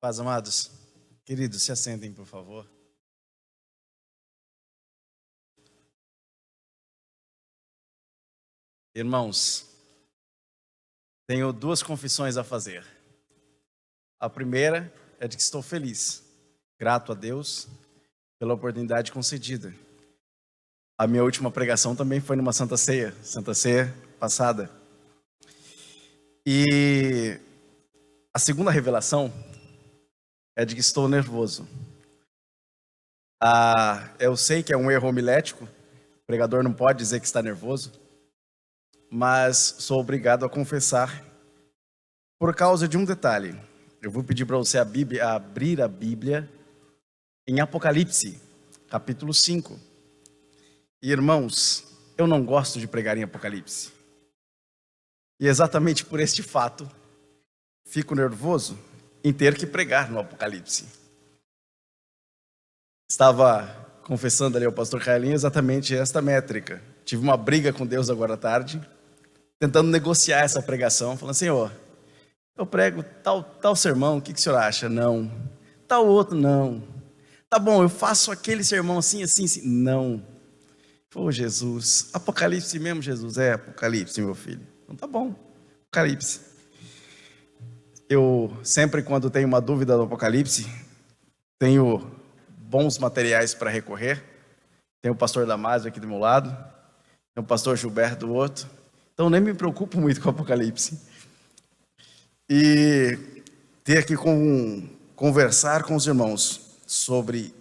Paz, amados, queridos, se assentem, por favor. Irmãos, tenho duas confissões a fazer. A primeira é de que estou feliz, grato a Deus pela oportunidade concedida. A minha última pregação também foi numa Santa Ceia passada. E a segunda revelação é de que estou nervoso. Eu sei que é um erro homilético, o pregador não pode dizer que está nervoso, mas sou obrigado a confessar por causa de um detalhe. Eu vou pedir para você abrir a Bíblia em Apocalipse, capítulo 5. E, irmãos, eu não gosto de pregar em Apocalipse. E exatamente por este fato, fico nervoso em ter que pregar no Apocalipse. Estava confessando ali ao pastor Carlinhos exatamente esta métrica. Tive uma briga com Deus agora à tarde, tentando negociar essa pregação, falando: Senhor, eu prego tal sermão, o que o senhor acha? Não. Tal outro, não. Tá bom, eu faço aquele sermão assim, não. Pô, Jesus, Apocalipse mesmo, Jesus? É Apocalipse, meu filho. Então tá bom, Apocalipse. Eu sempre, quando tenho uma dúvida do Apocalipse, tenho bons materiais para recorrer. Tem o pastor Damásio aqui do meu lado, tem o pastor Gilberto do outro. Então nem me preocupo muito com o Apocalipse. E ter que conversar com os irmãos sobre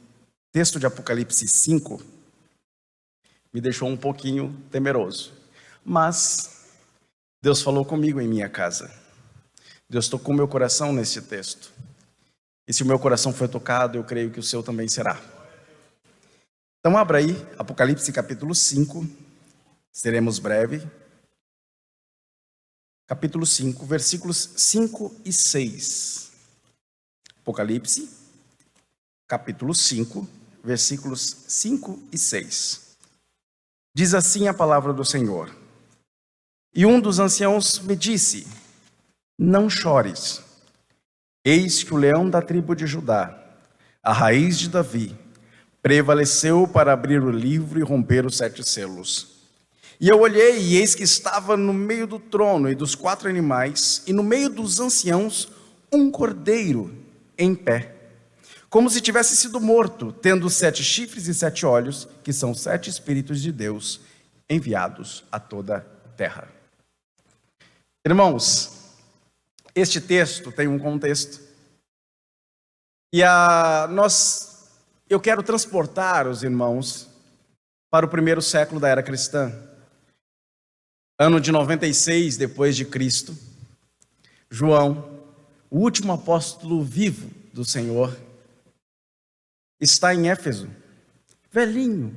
texto de Apocalipse 5 me deixou um pouquinho temeroso. Mas Deus falou comigo em minha casa. Deus tocou meu coração nesse texto. E se o meu coração foi tocado, eu creio que o seu também será. Então abra aí, Apocalipse capítulo 5. Seremos breve. Capítulo 5, versículos 5 e 6. Apocalipse, capítulo 5, versículos 5 e 6. Diz assim a palavra do Senhor: E um dos anciãos me disse: Não chores. Eis que o leão da tribo de Judá, a raiz de Davi, prevaleceu para abrir o livro e romper os 7 selos. E eu olhei, e eis que estava no meio do trono e dos 4 animais, e no meio dos anciãos, um cordeiro em pé, como se tivesse sido morto, tendo 7 chifres e 7 olhos, que são 7 Espíritos de Deus, enviados a toda a terra. Irmãos, este texto tem um contexto. E eu quero transportar os irmãos para o primeiro século da era cristã. Ano de 96 depois de Cristo. João, o último apóstolo vivo do Senhor, está em Éfeso, velhinho,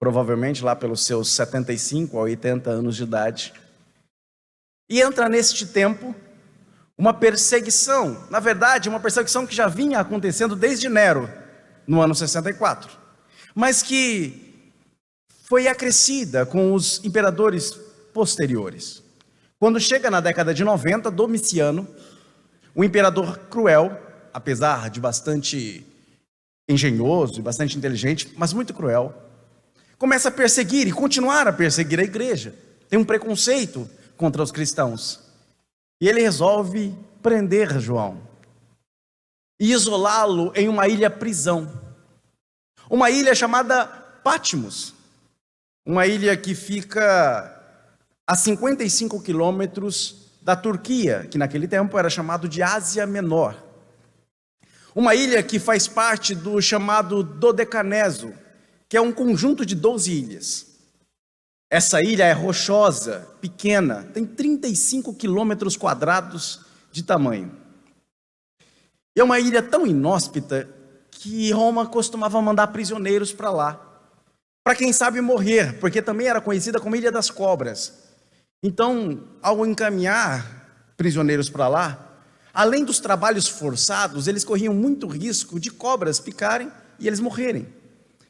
provavelmente lá pelos seus 75 a 80 anos de idade. E entra neste tempo uma perseguição, na verdade, uma perseguição que já vinha acontecendo desde Nero, no ano 64, mas que foi acrescida com os imperadores posteriores. Quando chega na década de 90, Domiciano, o imperador cruel, apesar de bastante engenhoso e bastante inteligente, mas muito cruel, começa a perseguir e continuar a perseguir a igreja. Tem um preconceito contra os cristãos. E ele resolve prender João e isolá-lo em uma ilha-prisão. Uma ilha chamada Patmos. Uma ilha que fica a 55 quilômetros da Turquia, que naquele tempo era chamado de Ásia Menor. Uma ilha que faz parte do chamado Dodecaneso, que é um conjunto de 12 ilhas. Essa ilha é rochosa, pequena, tem 35 quilômetros quadrados de tamanho. E é uma ilha tão inóspita que Roma costumava mandar prisioneiros para lá, para quem sabe morrer, porque também era conhecida como Ilha das Cobras. Então, ao encaminhar prisioneiros para lá, além dos trabalhos forçados, eles corriam muito risco de cobras picarem e eles morrerem.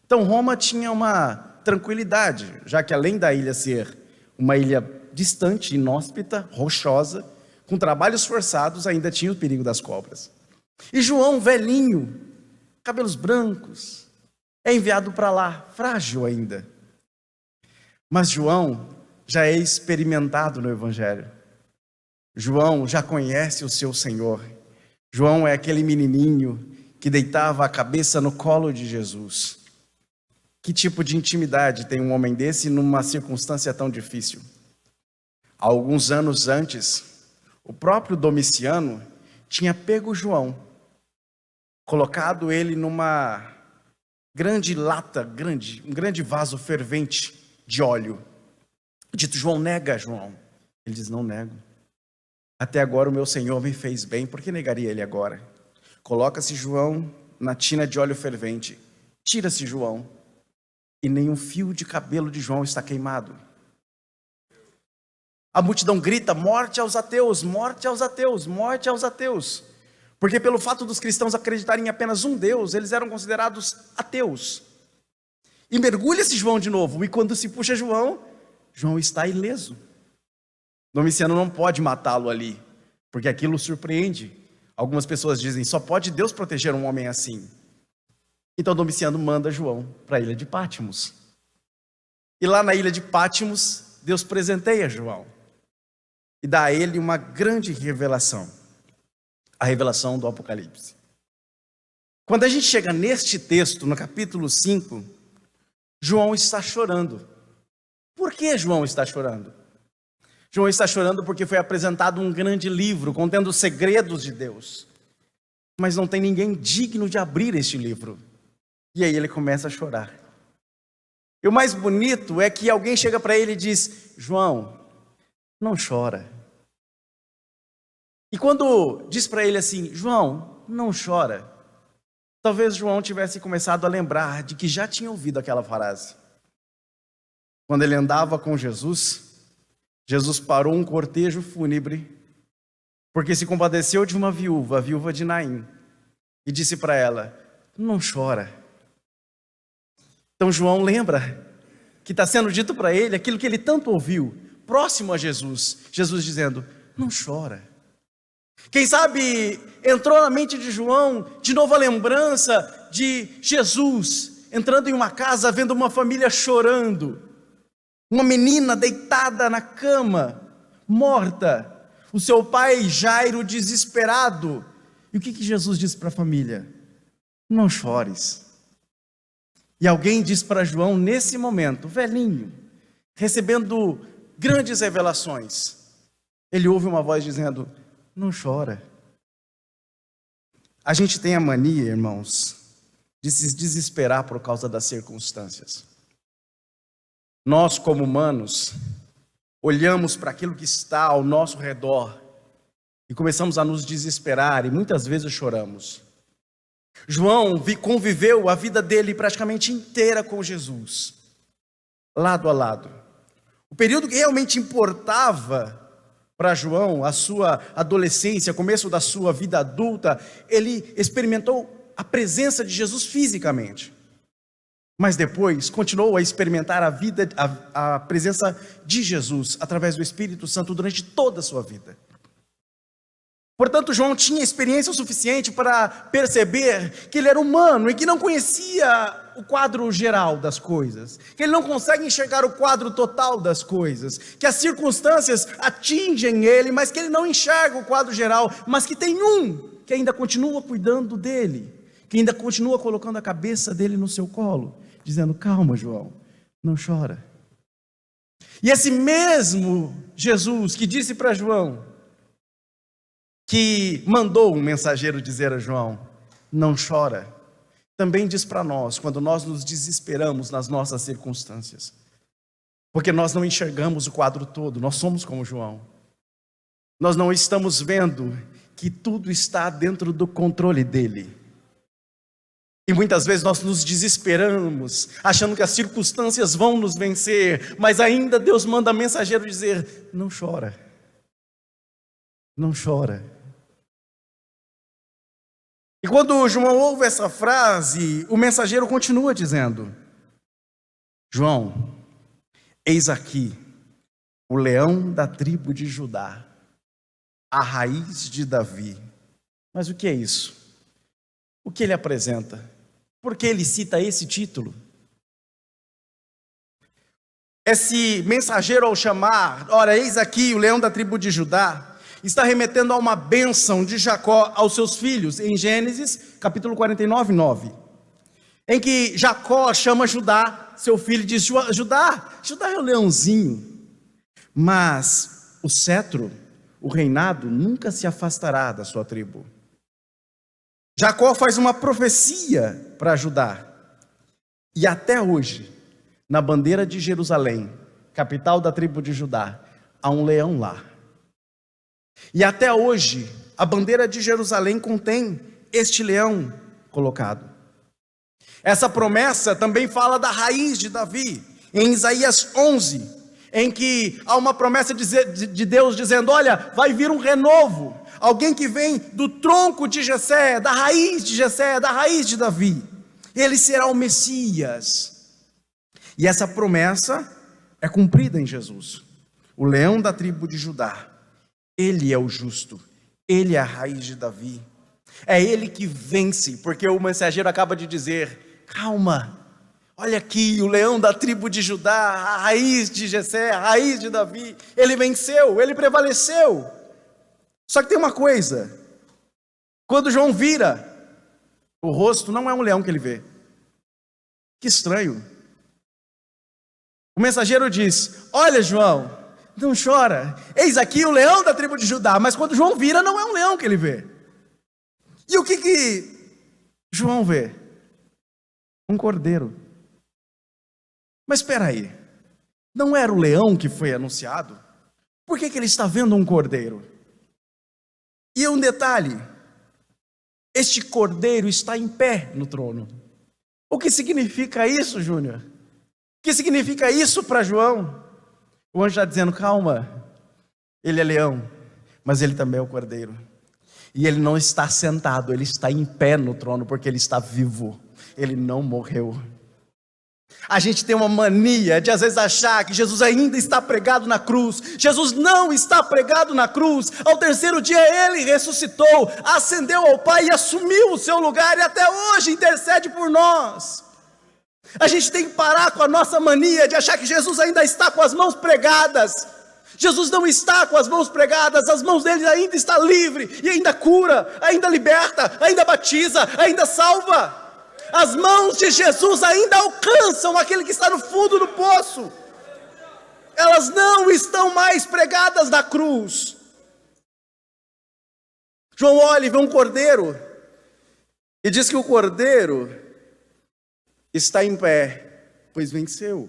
Então, Roma tinha uma tranquilidade, já que além da ilha ser uma ilha distante, inóspita, rochosa, com trabalhos forçados, ainda tinha o perigo das cobras. E João, velhinho, cabelos brancos, é enviado para lá, frágil ainda. Mas João já é experimentado no Evangelho. João já conhece o seu Senhor. João é aquele menininho que deitava a cabeça no colo de Jesus. Que tipo de intimidade tem um homem desse numa circunstância tão difícil? Há alguns anos antes, o próprio Domiciano tinha pego João, colocado ele numa grande lata, um grande vaso fervente de óleo. Dito: João, nega João. Ele diz: não nego. Até agora o meu Senhor me fez bem, por que negaria ele agora? Coloca-se João na tina de óleo fervente, tira-se João, e nem um fio de cabelo de João está queimado. A multidão grita: morte aos ateus, morte aos ateus, morte aos ateus. Porque pelo fato dos cristãos acreditarem em apenas um Deus, eles eram considerados ateus. E mergulha-se João de novo, e quando se puxa João, João está ileso. Domiciano não pode matá-lo ali, porque aquilo surpreende. Algumas pessoas dizem: só pode Deus proteger um homem assim. Então Domiciano manda João para a ilha de Pátimos. E lá na ilha de Pátimos, Deus presenteia João e dá a ele uma grande revelação, a revelação do Apocalipse. Quando a gente chega neste texto, no capítulo 5, João está chorando. Por que João está chorando? João está chorando porque foi apresentado um grande livro contendo os segredos de Deus, mas não tem ninguém digno de abrir este livro. E aí ele começa a chorar. E o mais bonito é que alguém chega para ele e diz: João, não chora. E quando diz para ele assim: João, não chora, talvez João tivesse começado a lembrar de que já tinha ouvido aquela frase. Quando ele andava com Jesus, Jesus parou um cortejo fúnebre, porque se compadeceu de uma viúva, a viúva de Naim, e disse para ela: não chora. Então João lembra que está sendo dito para ele aquilo que ele tanto ouviu, próximo a Jesus, Jesus dizendo: não chora. Quem sabe entrou na mente de João de novo a lembrança de Jesus entrando em uma casa, vendo uma família chorando, uma menina deitada na cama, morta, o seu pai Jairo desesperado. E o que Jesus disse para a família? Não chores. E alguém diz para João nesse momento, velhinho, recebendo grandes revelações, ele ouve uma voz dizendo: não chora. A gente tem a mania, irmãos, de se desesperar por causa das circunstâncias. Nós, como humanos, olhamos para aquilo que está ao nosso redor e começamos a nos desesperar e muitas vezes choramos. João conviveu a vida dele praticamente inteira com Jesus, lado a lado. O período que realmente importava para João, a sua adolescência, começo da sua vida adulta, ele experimentou a presença de Jesus fisicamente. Mas depois continuou a experimentar a presença de Jesus através do Espírito Santo durante toda a sua vida. Portanto, João tinha experiência o suficiente para perceber que ele era humano e que não conhecia o quadro geral das coisas, que ele não consegue enxergar o quadro total das coisas, que as circunstâncias atingem ele, mas que ele não enxerga o quadro geral, mas que tem um que ainda continua cuidando dele, que ainda continua colocando a cabeça dele no seu colo, dizendo: calma, João, não chora. E esse mesmo Jesus que disse para João, que mandou um mensageiro dizer a João: não chora, também diz para nós, quando nós nos desesperamos nas nossas circunstâncias, porque nós não enxergamos o quadro todo, nós somos como João, nós não estamos vendo que tudo está dentro do controle dele, e muitas vezes nós nos desesperamos, achando que as circunstâncias vão nos vencer, mas ainda Deus manda mensageiro dizer: não chora, não chora. E quando João ouve essa frase, o mensageiro continua dizendo: João, eis aqui o leão da tribo de Judá, a raiz de Davi. Mas o que é isso? o que ele apresenta? Por que ele cita esse título? Esse mensageiro, ao chamar, ora, eis aqui o leão da tribo de Judá, está remetendo a uma bênção de Jacó aos seus filhos, em Gênesis, capítulo 49, 9. Em que Jacó chama Judá, seu filho, e diz: Judá é o leãozinho, mas o cetro, o reinado, nunca se afastará da sua tribo. Jacó faz uma profecia para Judá, e até hoje, na bandeira de Jerusalém, capital da tribo de Judá, há um leão lá. E até hoje, a bandeira de Jerusalém contém este leão colocado. Essa promessa também fala da raiz de Davi, em Isaías 11, em que há uma promessa de Deus dizendo: olha, vai vir um renovo, alguém que vem do tronco de Jessé, da raiz de Jessé, da raiz de Davi. Ele será o Messias. E essa promessa é cumprida em Jesus. O leão da tribo de Judá, ele é o justo, ele é a raiz de Davi. É ele que vence, porque o mensageiro acaba de dizer: calma, olha aqui, o leão da tribo de Judá, a raiz de Jessé, a raiz de Davi, ele venceu, ele prevaleceu. Só que tem uma coisa: quando João vira o rosto, não é um leão que ele vê. Que estranho. O mensageiro diz: olha, João, não chora, eis aqui o leão da tribo de Judá. Mas quando João vira, não é um leão que ele vê. E o que João vê? Um cordeiro. Mas espera aí, não era o leão que foi anunciado? Por que ele está vendo um cordeiro? E um detalhe: este cordeiro está em pé no trono. O que significa isso, Júnior? O que significa isso para João? O anjo está dizendo: calma, ele é leão, mas ele também é o cordeiro. E ele não está sentado, ele está em pé no trono, porque ele está vivo, ele não morreu. A gente tem uma mania de às vezes achar que Jesus ainda está pregado na cruz. Jesus não está pregado na cruz. Ao terceiro dia ele ressuscitou, ascendeu ao Pai e assumiu o seu lugar, e até hoje intercede por nós. A gente tem que parar com a nossa mania de achar que Jesus ainda está com as mãos pregadas. Jesus não está com as mãos pregadas, as mãos dele ainda estão livres, e ainda cura, ainda liberta, ainda batiza, ainda salva. As mãos de Jesus ainda alcançam aquele que está no fundo do poço. Elas não estão mais pregadas na cruz. João olha e vê um cordeiro, e diz que o cordeiro está em pé, pois venceu.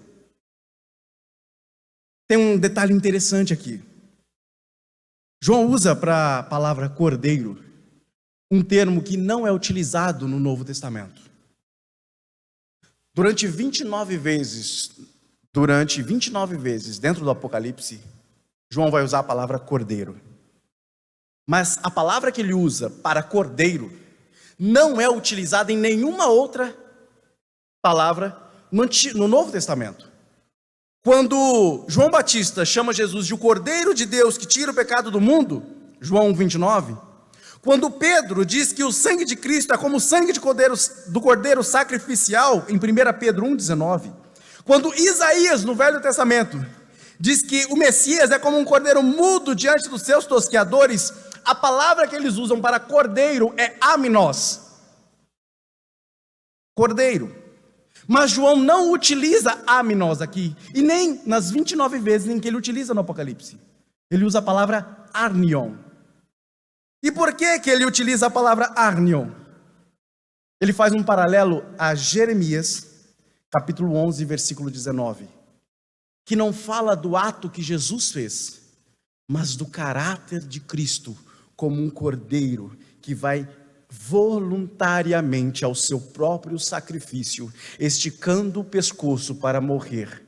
Tem um detalhe interessante aqui. João usa para a palavra cordeiro um termo que não é utilizado no Novo Testamento. Durante 29 vezes dentro do Apocalipse, João vai usar a palavra cordeiro. Mas a palavra que ele usa para cordeiro não é utilizada em nenhuma outra palavra no Novo Testamento. Quando João Batista chama Jesus de o Cordeiro de Deus que tira o pecado do mundo, João 29, quando Pedro diz que o sangue de Cristo é como o sangue do cordeiro sacrificial, em 1 Pedro 1,19, quando Isaías, no Velho Testamento, diz que o Messias é como um cordeiro mudo diante dos seus tosqueadores, a palavra que eles usam para cordeiro é aminos, cordeiro. Mas João não utiliza aminos aqui, e nem nas 29 vezes em que ele utiliza no Apocalipse. Ele usa a palavra arnion. E por que ele utiliza a palavra arnion? Ele faz um paralelo a Jeremias, capítulo 11, versículo 19, que não fala do ato que Jesus fez, mas do caráter de Cristo, como um cordeiro que vai voluntariamente ao seu próprio sacrifício, esticando o pescoço para morrer.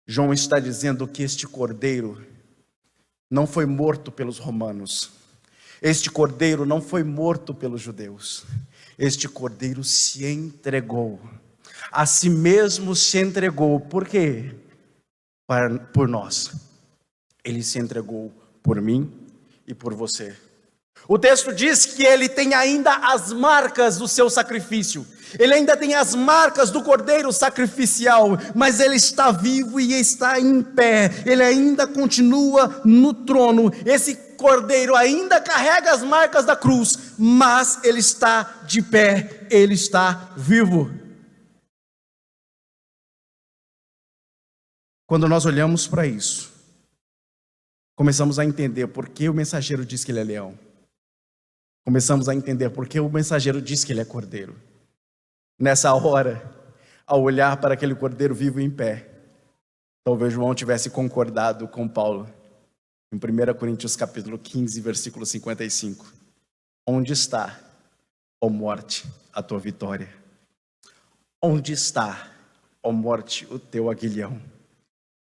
João está dizendo que este cordeiro não foi morto pelos romanos, este cordeiro não foi morto pelos judeus, este cordeiro se entregou, a si mesmo se entregou. Por quê? Por nós. Ele se entregou por mim e por você. O texto diz que ele tem ainda as marcas do seu sacrifício, ele ainda tem as marcas do cordeiro sacrificial, mas ele está vivo e está em pé, ele ainda continua no trono. Esse cordeiro ainda carrega as marcas da cruz, mas ele está de pé, ele está vivo. Quando nós olhamos para isso, começamos a entender por que o mensageiro diz que ele é leão. Começamos a entender por que o mensageiro diz que ele é cordeiro. Nessa hora, ao olhar para aquele cordeiro vivo em pé, talvez João tivesse concordado com Paulo, em 1 Coríntios capítulo 15, versículo 55. Onde está, ó morte, a tua vitória? Onde está, ó morte, o teu aguilhão?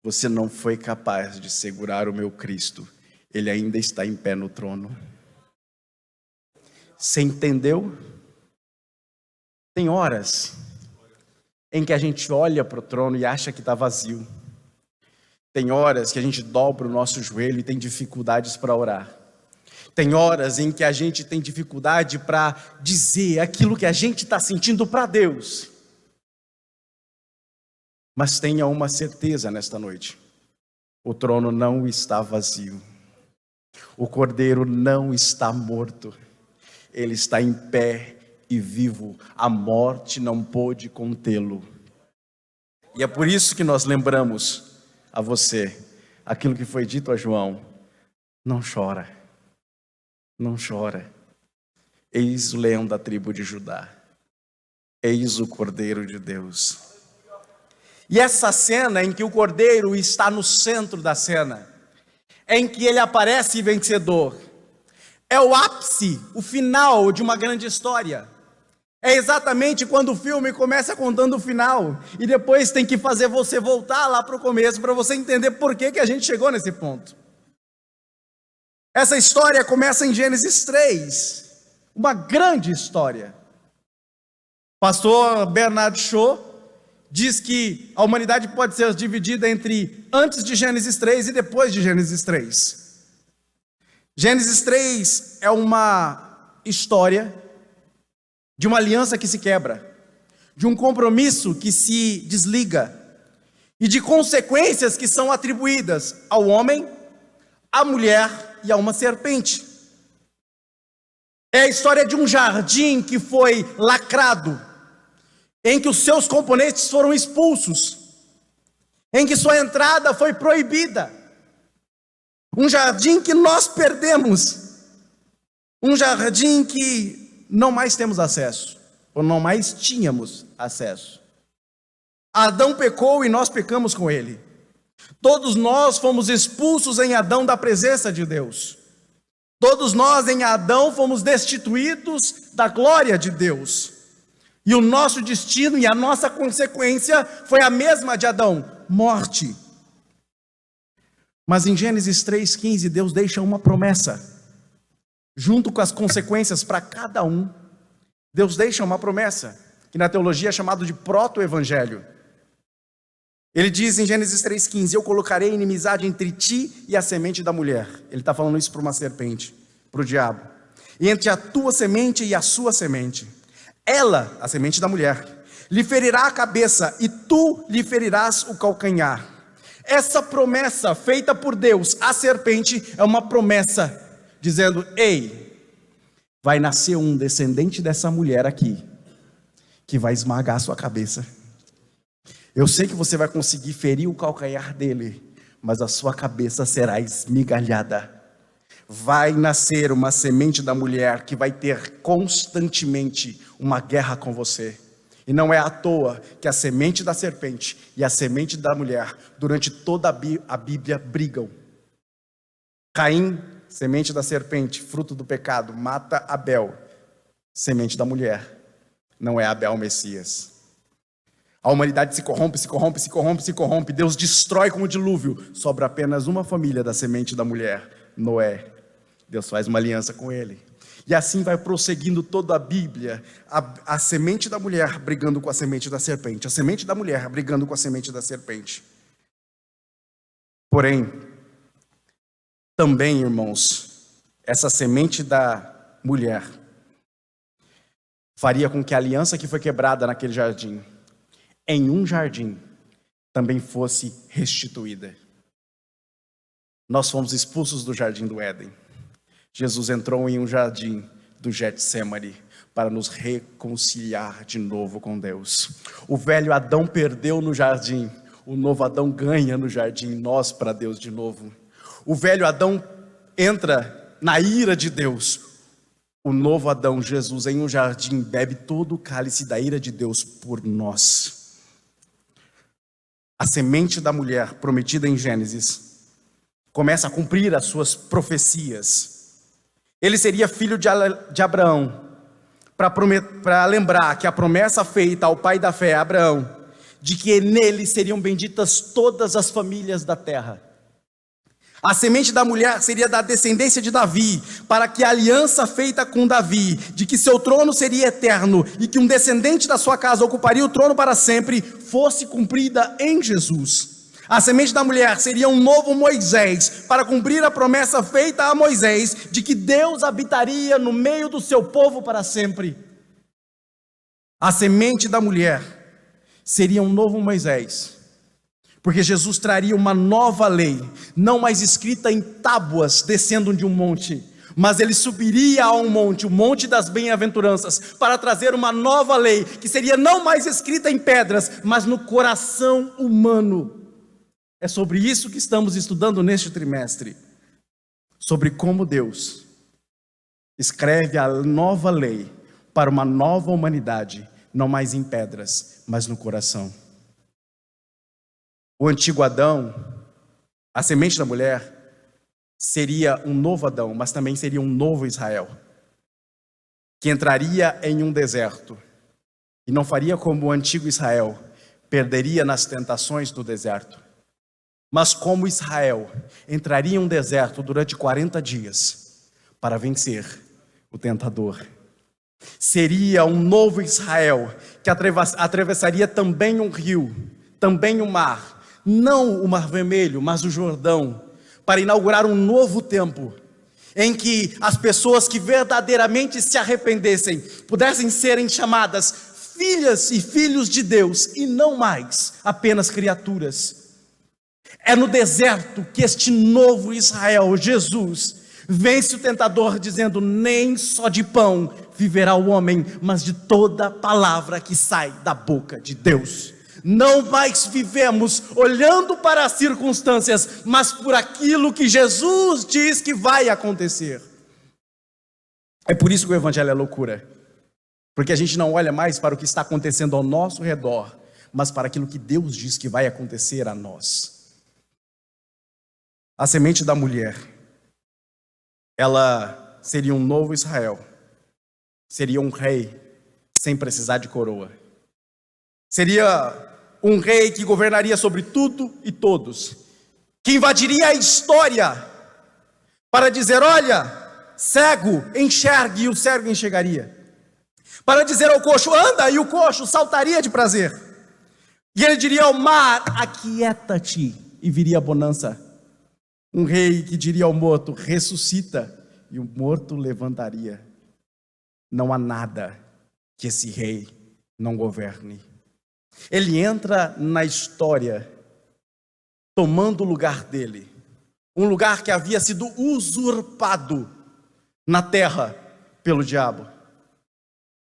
Você não foi capaz de segurar o meu Cristo, ele ainda está em pé no trono. Você entendeu? Tem horas em que a gente olha para o trono e acha que está vazio. Tem horas que a gente dobra o nosso joelho e tem dificuldades para orar. Tem horas em que a gente tem dificuldade para dizer aquilo que a gente está sentindo para Deus. Mas tenha uma certeza nesta noite: o trono não está vazio. O cordeiro não está morto. Ele está em pé e vivo, a morte não pôde contê-lo. E é por isso que nós lembramos a você aquilo que foi dito a João: não chora, não chora, eis o leão da tribo de Judá, eis o Cordeiro de Deus. E essa cena em que o Cordeiro está no centro da cena, em que ele aparece vencedor, é o ápice, o final de uma grande história. É exatamente quando o filme começa contando o final, e depois tem que fazer você voltar lá para o começo, para você entender por que a gente chegou nesse ponto. Essa história começa em Gênesis 3, uma grande história. Pastor Bernard Shaw diz que a humanidade pode ser dividida entre antes de Gênesis 3 e depois de Gênesis 3. Gênesis 3 é uma história de uma aliança que se quebra, de um compromisso que se desliga, e de consequências que são atribuídas ao homem, à mulher e a uma serpente. É a história de um jardim que foi lacrado, em que os seus componentes foram expulsos, em que sua entrada foi proibida. Um jardim que nós perdemos, um jardim que não mais temos acesso, ou não mais tínhamos acesso. Adão pecou e nós pecamos com ele. Todos nós fomos expulsos em Adão da presença de Deus. Todos nós em Adão fomos destituídos da glória de Deus. E o nosso destino e a nossa consequência foi a mesma de Adão: morte. Mas em Gênesis 3,15, Deus deixa uma promessa, junto com as consequências para cada um. Deus deixa uma promessa, que na teologia é chamado de proto-evangelho. Ele diz em Gênesis 3,15: eu colocarei inimizade entre ti e a semente da mulher. Ele está falando isso para uma serpente, para o diabo. E entre a tua semente e a sua semente. Ela, a semente da mulher, lhe ferirá a cabeça e tu lhe ferirás o calcanhar. Essa promessa feita por Deus à serpente é uma promessa dizendo: ei, vai nascer um descendente dessa mulher aqui, que vai esmagar a sua cabeça. Eu sei que você vai conseguir ferir o calcanhar dele, mas a sua cabeça será esmigalhada. Vai nascer uma semente da mulher que vai ter constantemente uma guerra com você. E não é à toa que a semente da serpente e a semente da mulher, durante toda a Bíblia, brigam. Caim, semente da serpente, fruto do pecado, mata Abel, semente da mulher. Não é Abel o Messias. A humanidade se corrompe. Deus destrói com o dilúvio. Sobra apenas uma família da semente da mulher, Noé. Deus faz uma aliança com ele. E assim vai prosseguindo toda a Bíblia, a semente da mulher brigando com a semente da serpente, a semente da mulher brigando com a semente da serpente. Porém, também, irmãos, essa semente da mulher faria com que a aliança que foi quebrada naquele jardim, em um jardim, também fosse restituída. Nós fomos expulsos do jardim do Éden. Jesus entrou em um jardim do Getsemane para nos reconciliar de novo com Deus. O velho Adão perdeu no jardim, o novo Adão ganha no jardim, nós para Deus de novo. O velho Adão entra na ira de Deus. O novo Adão, Jesus, em um jardim, bebe todo o cálice da ira de Deus por nós. A semente da mulher prometida em Gênesis começa a cumprir as suas profecias. Ele seria filho de Abraão, para lembrar que a promessa feita ao pai da fé, Abraão, de que nele seriam benditas todas as famílias da terra. A semente da mulher seria da descendência de Davi, para que a aliança feita com Davi, de que seu trono seria eterno e que um descendente da sua casa ocuparia o trono para sempre, fosse cumprida em Jesus. A semente da mulher seria um novo Moisés, para cumprir a promessa feita a Moisés, de que Deus habitaria no meio do seu povo para sempre. A semente da mulher seria um novo Moisés, porque Jesus traria uma nova lei, não mais escrita em tábuas descendo de um monte, mas ele subiria a um monte, o monte das bem-aventuranças, para trazer uma nova lei, que seria não mais escrita em pedras, mas no coração humano. É sobre isso que estamos estudando neste trimestre, sobre como Deus escreve a nova lei para uma nova humanidade, não mais em pedras, mas no coração. O antigo Adão, a semente da mulher, seria um novo Adão, mas também seria um novo Israel, que entraria em um deserto, e não faria como o antigo Israel, perderia nas tentações do deserto, mas como Israel, entraria em um deserto durante 40 dias, para vencer o tentador. Seria um novo Israel, que atravessaria também um rio, também um mar, não o Mar Vermelho, mas o Jordão, para inaugurar um novo tempo, em que as pessoas que verdadeiramente se arrependessem, pudessem serem chamadas filhas e filhos de Deus, e não mais apenas criaturas. É no deserto que este novo Israel, Jesus, vence o tentador dizendo: nem só de pão viverá o homem, mas de toda palavra que sai da boca de Deus. Não mais vivemos olhando para as circunstâncias, mas por aquilo que Jesus diz que vai acontecer. É por isso que o evangelho é loucura, porque a gente não olha mais para o que está acontecendo ao nosso redor, mas para aquilo que Deus diz que vai acontecer a nós. A semente da mulher, ela seria um novo Israel, seria um rei sem precisar de coroa, seria um rei que governaria sobre tudo e todos, que invadiria a história para dizer: olha, cego, enxergue, e o cego enxergaria, para dizer ao coxo: anda, e o coxo saltaria de prazer, e ele diria ao mar: aquieta-te, e viria a bonança. Um rei que diria ao morto: ressuscita, e o morto levantaria. Não há nada que esse rei não governe. Ele entra na história tomando o lugar dele, um lugar que havia sido usurpado na terra pelo diabo,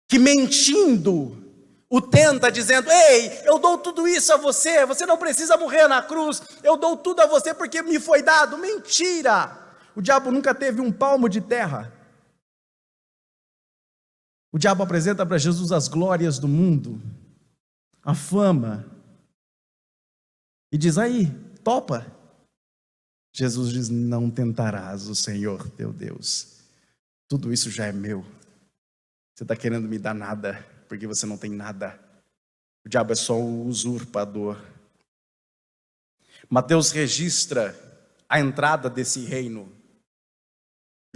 que mentindo o tenta, dizendo: ei, eu dou tudo isso a você, você não precisa morrer na cruz, eu dou tudo a você porque me foi dado. Mentira! O diabo nunca teve um palmo de terra. O diabo apresenta para Jesus as glórias do mundo, a fama, e diz: aí, topa. Jesus diz: não tentarás o Senhor teu Deus, tudo isso já é meu, você está querendo me dar nada, porque você não tem nada. O diabo é só um usurpador. Mateus registra a entrada desse reino.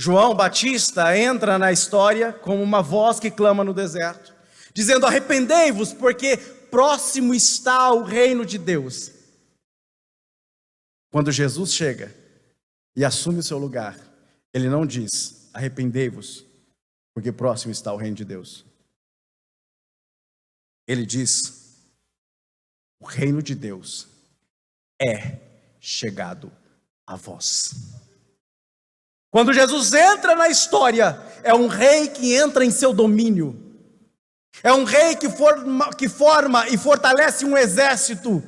João Batista entra na história como uma voz que clama no deserto, dizendo: arrependei-vos, porque próximo está o reino de Deus. Quando Jesus chega e assume o seu lugar, ele não diz: arrependei-vos, porque próximo está o reino de Deus. Ele diz: o reino de Deus é chegado a vós. Quando Jesus entra na história, é um rei que entra em seu domínio. É um rei que forma e fortalece um exército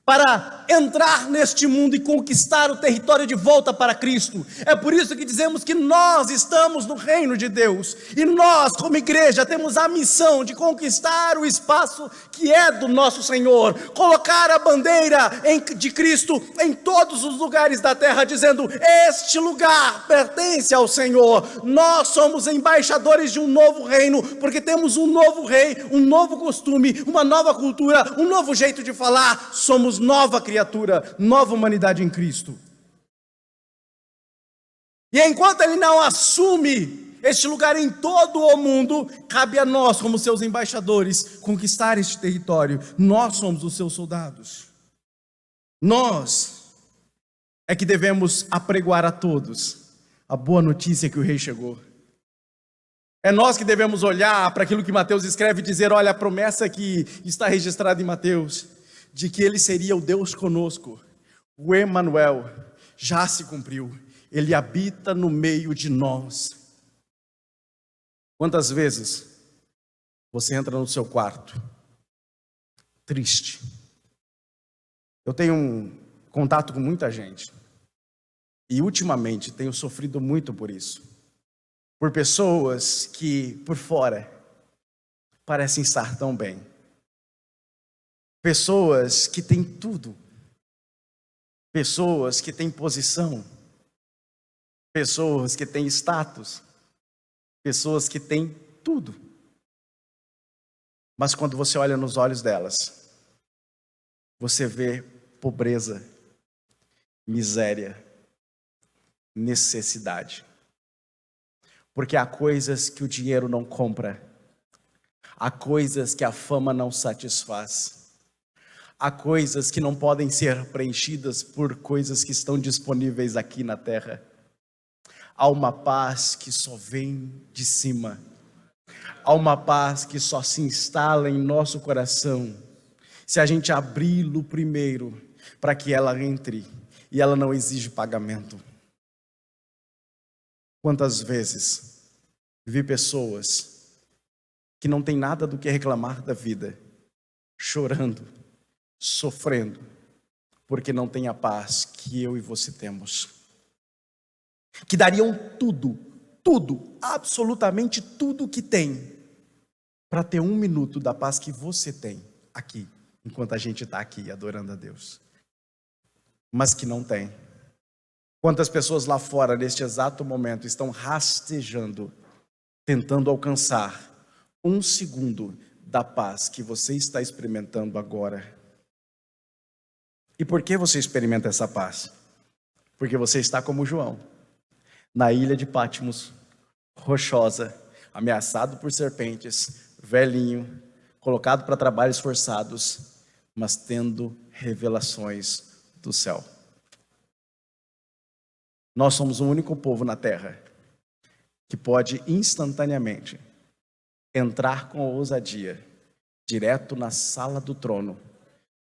para entrar neste mundo e conquistar o território de volta para Cristo. É por isso que dizemos que nós estamos no reino de Deus, e nós, como igreja, temos a missão de conquistar o espaço que é do nosso Senhor, colocar a bandeira de Cristo em todos os lugares da terra, dizendo: este lugar pertence ao Senhor. Nós somos embaixadores de um novo reino, porque temos um novo rei, um novo costume, uma nova cultura, um novo jeito de falar. Somos nova criatura, nova humanidade em Cristo. E enquanto Ele não assume este lugar em todo o mundo, cabe a nós, como seus embaixadores, conquistar este território. Nós somos os seus soldados. Nós é que devemos apregoar a todos a boa notícia que o rei chegou. É nós que devemos olhar para aquilo que Mateus escreve e dizer: olha, a promessa que está registrada em Mateus, de que Ele seria o Deus conosco, o Emanuel, já se cumpriu. Ele habita no meio de nós. Quantas vezes você entra no seu quarto triste? Eu tenho um contato com muita gente e ultimamente tenho sofrido muito por isso, por pessoas que por fora parecem estar tão bem, pessoas que têm tudo, pessoas que têm posição, pessoas que têm status, pessoas que têm tudo. Mas quando você olha nos olhos delas, você vê pobreza, miséria, necessidade. Porque há coisas que o dinheiro não compra, há coisas que a fama não satisfaz. Há coisas que não podem ser preenchidas por coisas que estão disponíveis aqui na terra. Há uma paz que só vem de cima. Há uma paz que só se instala em nosso coração se a gente abri-lo primeiro, para que ela entre, e ela não exige pagamento. Quantas vezes vi pessoas que não têm nada do que reclamar da vida, chorando, sofrendo, porque não tem a paz que eu e você temos, que dariam tudo, absolutamente tudo que tem, para ter um minuto da paz que você tem aqui, enquanto a gente está aqui adorando a Deus, mas que não tem. Quantas pessoas lá fora, neste exato momento, estão rastejando, tentando alcançar um segundo da paz que você está experimentando agora. E por que você experimenta essa paz? Porque você está como João, na ilha de Patmos, rochosa, ameaçado por serpentes, velhinho, colocado para trabalhos forçados, mas tendo revelações do céu. Nós somos o único povo na terra que pode instantaneamente entrar com ousadia direto na sala do trono,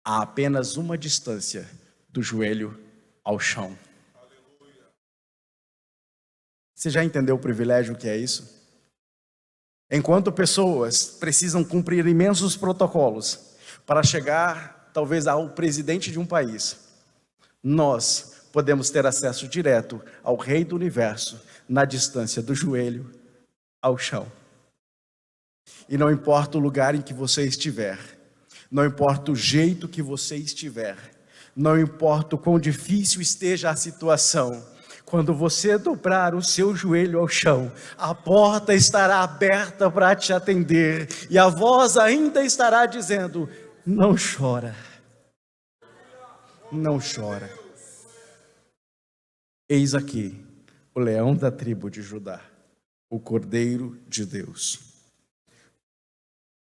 a apenas uma distância do joelho ao chão. Você já entendeu o privilégio que é isso? Enquanto pessoas precisam cumprir imensos protocolos para chegar, talvez, ao presidente de um país, nós podemos ter acesso direto ao Rei do Universo, na distância do joelho ao chão. E não importa o lugar em que você estiver, não importa o jeito que você estiver, não importa o quão difícil esteja a situação, quando você dobrar o seu joelho ao chão, a porta estará aberta para te atender, e a voz ainda estará dizendo: não chora, não chora. Eis aqui o leão da tribo de Judá, o Cordeiro de Deus.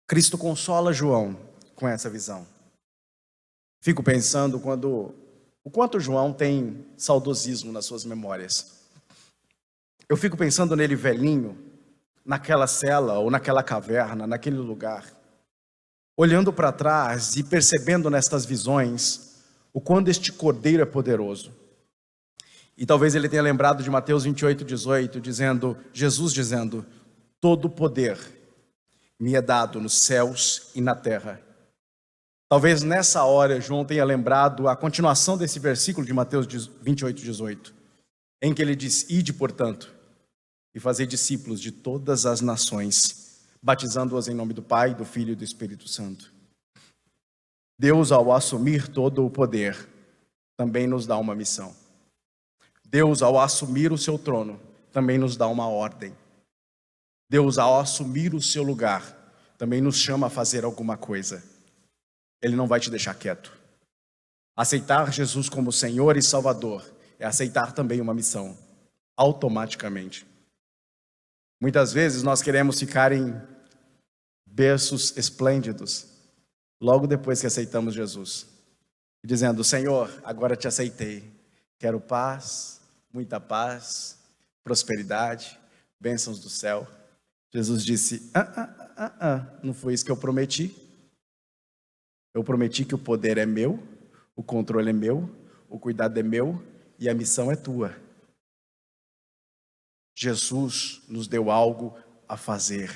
Cristo consola João com essa visão. Fico pensando o quanto João tem saudosismo nas suas memórias. Eu fico pensando nele velhinho, naquela cela ou naquela caverna, naquele lugar, olhando para trás e percebendo nestas visões o quanto este cordeiro é poderoso. E talvez ele tenha lembrado de Mateus 28:18, Jesus dizendo: todo poder me é dado nos céus e na terra. Talvez nessa hora João tenha lembrado a continuação desse versículo de Mateus 28:18, em que ele diz: ide, portanto, e fazei discípulos de todas as nações, batizando-as em nome do Pai, do Filho e do Espírito Santo. Deus, ao assumir todo o poder, também nos dá uma missão. Deus, ao assumir o seu trono, também nos dá uma ordem. Deus, ao assumir o seu lugar, também nos chama a fazer alguma coisa. Ele não vai te deixar quieto. Aceitar Jesus como Senhor e Salvador é aceitar também uma missão, automaticamente. Muitas vezes nós queremos ficar em berços esplêndidos, logo depois que aceitamos Jesus, dizendo: Senhor, agora te aceitei, quero paz, muita paz, prosperidade, bênçãos do céu. Jesus disse: não foi isso que eu prometi. Eu prometi que o poder é meu, o controle é meu, o cuidado é meu e a missão é tua. Jesus nos deu algo a fazer.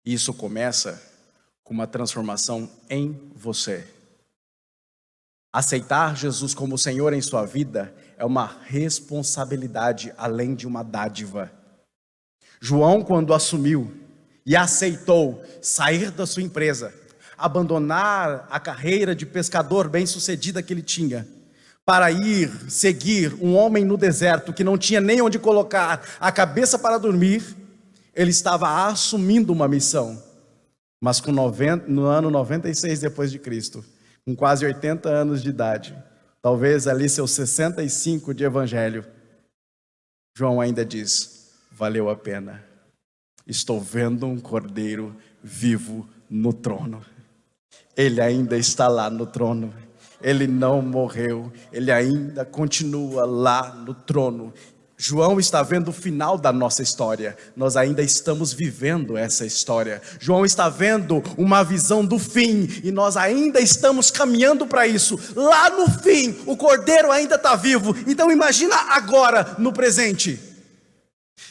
Isso começa com uma transformação em você. Aceitar Jesus como Senhor em sua vida é uma responsabilidade além de uma dádiva. João, quando assumiu e aceitou sair da sua empresa, abandonar a carreira de pescador bem-sucedida que ele tinha, para ir seguir um homem no deserto que não tinha nem onde colocar a cabeça para dormir, ele estava assumindo uma missão. Mas no ano 96 depois de Cristo, com quase 80 anos de idade, talvez ali seus 65 de evangelho, João ainda diz: valeu a pena. Estou vendo um cordeiro vivo no trono. Ele ainda está lá no trono. Ele não morreu. Ele ainda continua lá no trono. João está vendo o final da nossa história. Nós ainda estamos vivendo essa história. João está vendo uma visão do fim. E nós ainda estamos caminhando para isso. Lá no fim, o cordeiro ainda está vivo. Então imagina agora, no presente.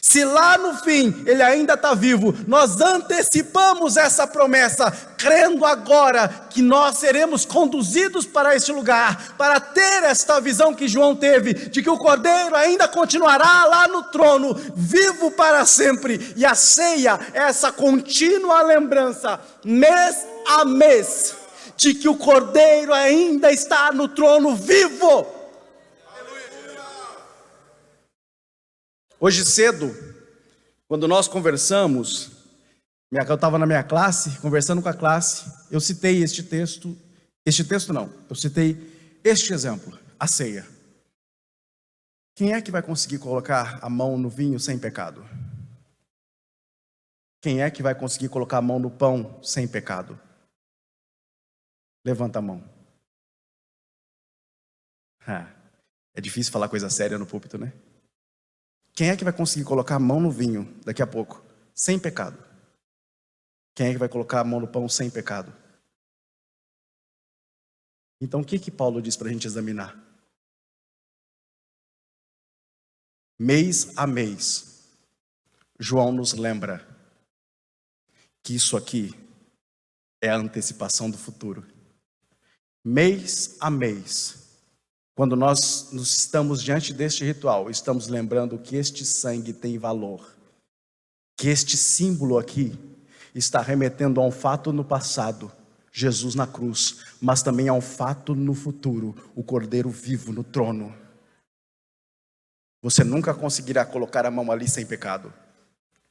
Se lá no fim ele ainda está vivo, nós antecipamos essa promessa, crendo agora que nós seremos conduzidos para este lugar, para ter esta visão que João teve, de que o Cordeiro ainda continuará lá no trono, vivo para sempre. E a ceia é essa contínua lembrança, mês a mês, de que o Cordeiro ainda está no trono vivo. Hoje cedo, quando nós conversamos, eu estava na minha classe, conversando com a classe, eu citei este texto não, eu citei este exemplo, a ceia. Quem é que vai conseguir colocar a mão no vinho sem pecado? Quem é que vai conseguir colocar a mão no pão sem pecado? Levanta a mão. É difícil falar coisa séria no púlpito, né? Quem é que vai conseguir colocar a mão no vinho daqui a pouco, sem pecado? Quem é que vai colocar a mão no pão sem pecado? Então o que Paulo diz para a gente examinar? Mês a mês, João nos lembra que isso aqui é a antecipação do futuro. Mês a mês, quando nós estamos diante deste ritual, estamos lembrando que este sangue tem valor, que este símbolo aqui está remetendo a um fato no passado, Jesus na cruz, mas também a um fato no futuro, o Cordeiro vivo no trono. Você nunca conseguirá colocar a mão ali sem pecado,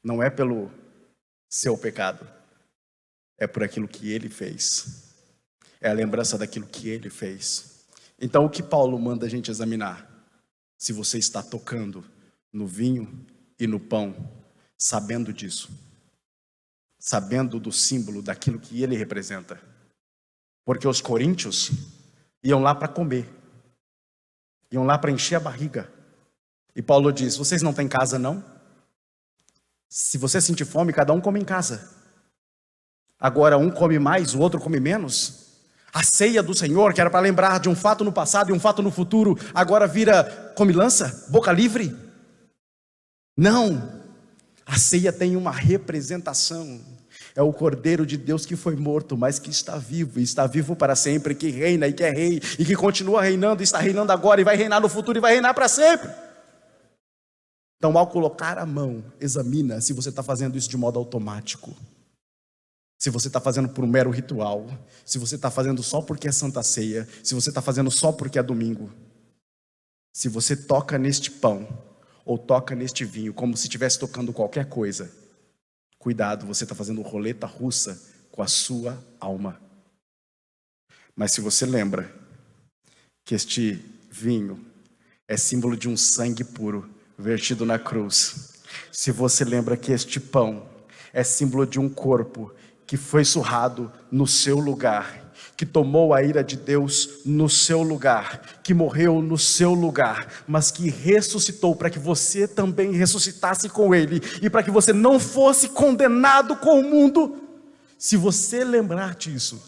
não é pelo seu pecado, é por aquilo que Ele fez, é a lembrança daquilo que Ele fez. Então o que Paulo manda a gente examinar? Se você está tocando no vinho e no pão, sabendo disso, sabendo do símbolo daquilo que ele representa. Porque os coríntios iam lá para comer, iam lá para encher a barriga, E Paulo diz: vocês não têm casa, não? Se você sentir fome, cada um come em casa. Agora um come mais, o outro come menos. A ceia do Senhor, que era para lembrar de um fato no passado e um fato no futuro, agora vira comilança, boca livre? Não. A ceia tem uma representação. É o Cordeiro de Deus que foi morto, mas que está vivo, e está vivo para sempre, que reina e que é rei, e que continua reinando, e está reinando agora, e vai reinar no futuro, e vai reinar para sempre. Então, ao colocar a mão, examina se você está fazendo isso de modo automático, se você está fazendo por um mero ritual, se você está fazendo só porque é Santa Ceia, se você está fazendo só porque é domingo. Se você toca neste pão, ou toca neste vinho, como se estivesse tocando qualquer coisa, cuidado, você está fazendo roleta russa com a sua alma. Mas se você lembra que este vinho é símbolo de um sangue puro, vertido na cruz, se você lembra que este pão é símbolo de um corpo que foi surrado no seu lugar, que tomou a ira de Deus no seu lugar, que morreu no seu lugar, mas que ressuscitou para que você também ressuscitasse com Ele, e para que você não fosse condenado com o mundo. Se você lembrar disso,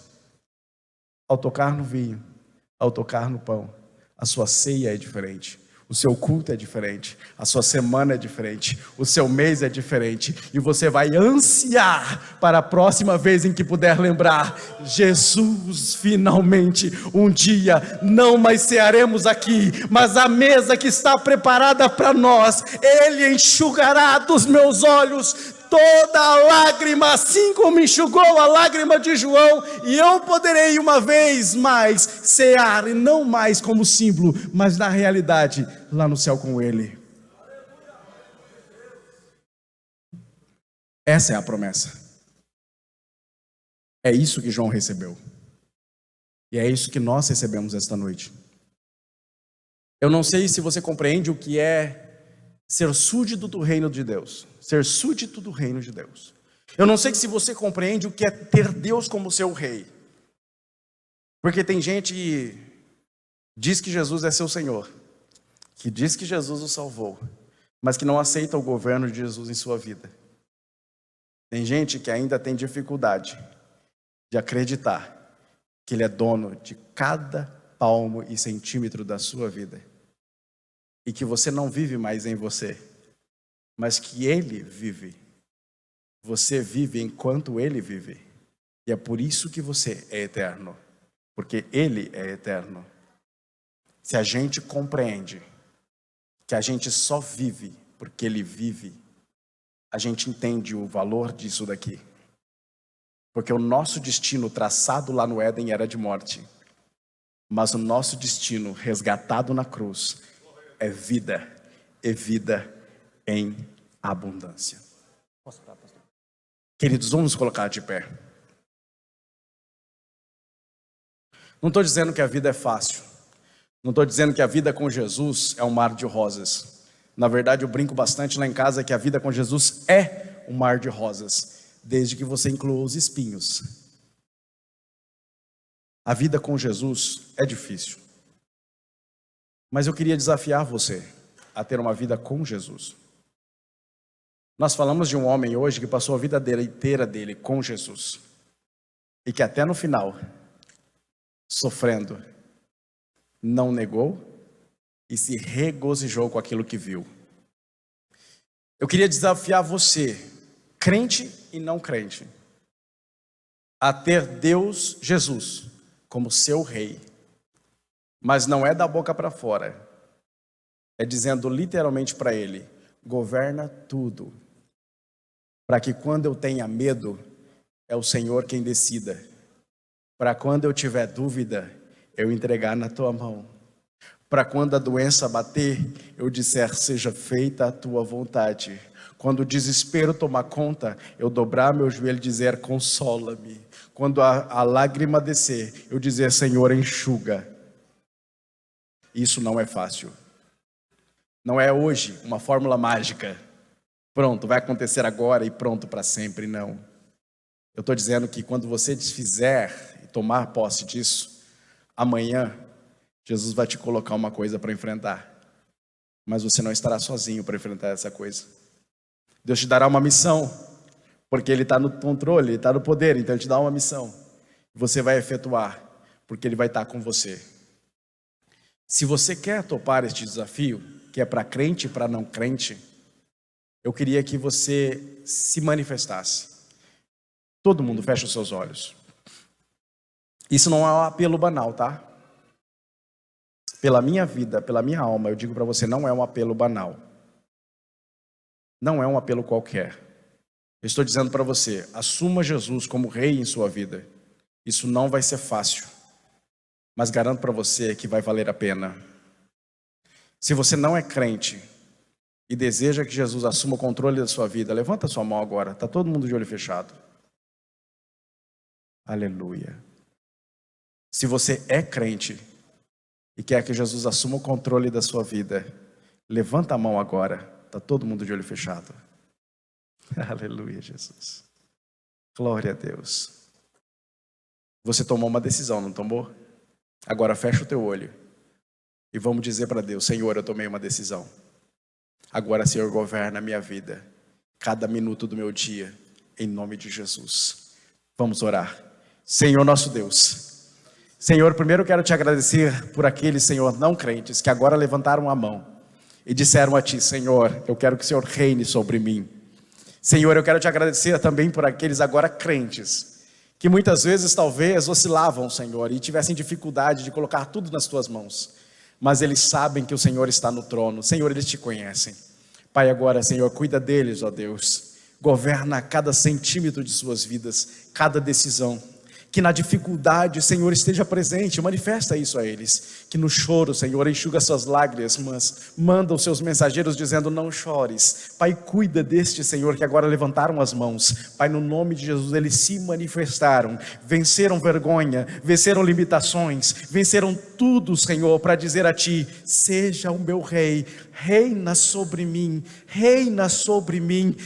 ao tocar no vinho, ao tocar no pão, a sua ceia é diferente. O seu culto é diferente, a sua semana é diferente, o seu mês é diferente, e você vai ansiar para a próxima vez em que puder lembrar: Jesus, finalmente, um dia, não mais cearemos aqui, mas a mesa que está preparada para nós, Ele enxugará dos meus olhos toda a lágrima, assim como enxugou a lágrima de João, e eu poderei uma vez mais cear, e não mais como símbolo, mas na realidade, lá no céu com Ele. Essa é a promessa. É isso que João recebeu, e é isso que nós recebemos esta noite. Eu não sei se você compreende o que é ser súdito do reino de Deus. Ser súdito do reino de Deus. Eu não sei se você compreende o que é ter Deus como seu rei. Porque tem gente que diz que Jesus é seu Senhor, que diz que Jesus o salvou, mas que não aceita o governo de Jesus em sua vida. Tem gente que ainda tem dificuldade de acreditar que Ele é dono de cada palmo e centímetro da sua vida. E que você não vive mais em você, mas que Ele vive. Você vive enquanto Ele vive. E é por isso que você é eterno, porque Ele é eterno. Se a gente compreende que a gente só vive porque Ele vive, a gente entende o valor disso daqui. Porque o nosso destino traçado lá no Éden era de morte, mas o nosso destino resgatado na cruz é vida, e vida em abundância. Queridos, vamos nos colocar de pé. Não estou dizendo que a vida é fácil. Não estou dizendo que a vida com Jesus é um mar de rosas. Na verdade, eu brinco bastante lá em casa que a vida com Jesus é um mar de rosas, desde que você inclua os espinhos. A vida com Jesus é difícil. Mas eu queria desafiar você a ter uma vida com Jesus. Nós falamos de um homem hoje que passou a vida inteira dele com Jesus, e que até no final, sofrendo, não negou e se regozijou com aquilo que viu. Eu queria desafiar você, crente e não crente, a ter Deus, Jesus, como seu rei. Mas não é da boca para fora, é dizendo literalmente para Ele: governa tudo, para que quando eu tenha medo, é o Senhor quem decida, para quando eu tiver dúvida, eu entregar na tua mão, para quando a doença bater, eu disser: seja feita a tua vontade. Quando o desespero tomar conta, eu dobrar meu joelho e dizer: consola-me. Quando a lágrima descer, eu dizer: Senhor, enxuga. Isso não é fácil. Não é hoje uma fórmula mágica. Pronto, vai acontecer agora e pronto para sempre, não. Eu estou dizendo que quando você desfizer e tomar posse disso, amanhã, Jesus vai te colocar uma coisa para enfrentar. mas você não estará sozinho para enfrentar essa coisa. Deus te dará uma missão, porque Ele está no controle, Ele está no poder, então Ele te dá uma missão. Você vai efetuar, porque Ele vai estar com você. Se você quer topar este desafio, que é para crente e para não crente, eu queria que você se manifestasse. Todo mundo fecha os seus olhos. Isso não é um apelo banal, tá? Pela minha vida, pela minha alma, eu digo para você, não é um apelo banal. Não é um apelo qualquer. Eu estou dizendo para você, assuma Jesus como rei em sua vida. Isso não vai ser fácil, mas garanto para você que vai valer a pena. Se você não é crente e deseja que Jesus assuma o controle da sua vida, levanta sua mão agora, está todo mundo de olho fechado. Aleluia. Se você é crente e quer que Jesus assuma o controle da sua vida, levanta a mão agora, está todo mundo de olho fechado. Aleluia, Jesus. Glória a Deus. Você tomou uma decisão, não tomou? Agora fecha o teu olho e vamos dizer para Deus, Senhor, eu tomei uma decisão. Agora, Senhor, governa a minha vida, cada minuto do meu dia, em nome de Jesus. Vamos orar. Senhor nosso Deus, Senhor, primeiro eu quero te agradecer por aqueles, Senhor, não crentes, que agora levantaram a mão e disseram a Ti, Senhor, eu quero que o Senhor reine sobre mim. Senhor, eu quero te agradecer também por aqueles agora crentes, que muitas vezes talvez oscilavam, Senhor, e tivessem dificuldade de colocar tudo nas Tuas mãos, mas eles sabem que o Senhor está no trono. Senhor, eles Te conhecem. Pai, agora, Senhor, cuida deles, ó Deus, governa cada centímetro de suas vidas, cada decisão, que na dificuldade, Senhor, esteja presente, manifesta isso a eles, que no choro, Senhor, enxuga suas lágrimas, mas manda os seus mensageiros dizendo, não chores. Pai, cuida deste, Senhor, que agora levantaram as mãos. Pai, no nome de Jesus, eles se manifestaram, venceram vergonha, venceram limitações, venceram tudo, Senhor, para dizer a Ti, seja o meu rei, reina sobre mim,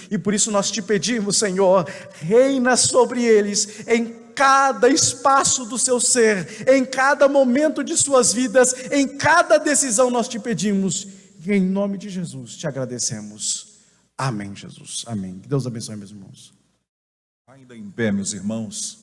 e por isso nós Te pedimos, Senhor, reina sobre eles, em cada espaço do seu ser, em cada momento de suas vidas, em cada decisão nós Te pedimos, e em nome de Jesus Te agradecemos. Amém, Jesus, amém. Que Deus abençoe, meus irmãos. Ainda em pé, meus irmãos.